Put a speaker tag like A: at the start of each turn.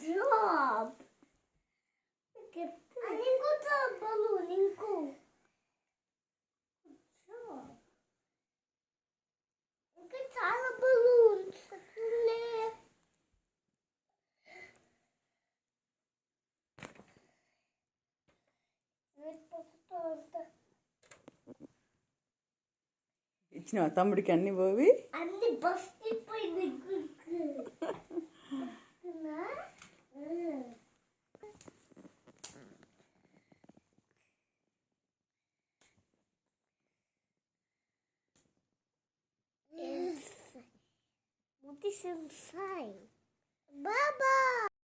A: job. And inko balloon, inko. Job. ఇంకా చాలా balloons ఉన్నాయి.
B: ఇచ్చిన తమ్ముడికి అన్ని పోవి
A: అన్ని బస్ తిప్పింది. What is inside? Baba!